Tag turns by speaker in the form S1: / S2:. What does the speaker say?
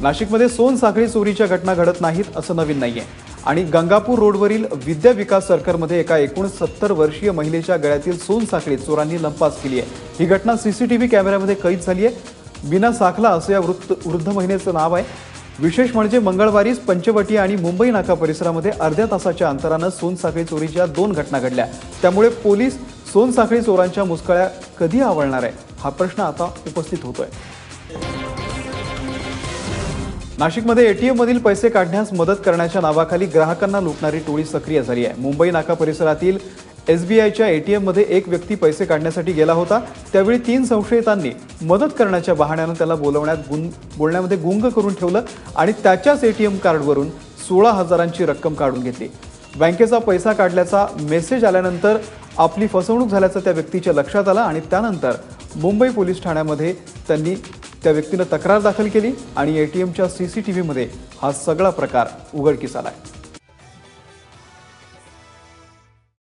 S1: नाशिकमध्ये सोनसाखळी चोरीच्या घटना घडत नाहीत असं नवीन नाहीये आणि गंगापूर रोडवरील विद्या विकास सर्कलमध्ये एका 69 वर्षीय महिलेच्या गळ्यातील सोनसाखळी चोरांनी लंपास केली आहे। ही घटना सीसीटीव्ही कॅमेऱ्यामध्ये कैद झाली आहे। बिना साखला असं या वृद्ध महिलेचं नाव आहे। विशेष म्हणजे मंगळवारीच पंचवटी आणि मुंबई नाका परिसरामध्ये अर्ध्या तासाच्या अंतराने सोनसाखळी चोरीच्या 2 घटना घडल्या। त्यामुळे पोलीस सोनसाखळी चोरांच्या मुसकळ्या कधी आवळणार आहे हा प्रश्न आता उपस्थित होतोय। नाशिकमध्ये एटीएम मधील पैसे काढण्यास मदत करण्याच्या नावाखाली ग्राहकांना लुटणारी टोळी सक्रिय झाली आहे। मुंबई नाका परिसरातील एसबीआयच्या एटीएम मध्ये एक व्यक्ती पैसे काढण्यासाठी गेला होता। त्यावेळी 3 संशयितांनी मदत करण्याच्या बहाण्याने त्याला बोलण्यामध्ये गुंग करून ठेवलं आणि त्याच्याच एटीएम कार्डवरून 16,000ची रक्कम काढून घेतली। बँकेचा पैसा काढल्याचा मेसेज आल्यानंतर आपली फसवणूक झाल्याचं त्या व्यक्तीच्या लक्षात आलं आणि त्यानंतर मुंबई पोलीस ठाण्यामध्ये त्यांनी त्या व्यक्तीने तक्रार दाखल केली आणि एटीएमच्या सीसीटीव्हीमध्ये हा सगळा प्रकार उघडकीस आलाय।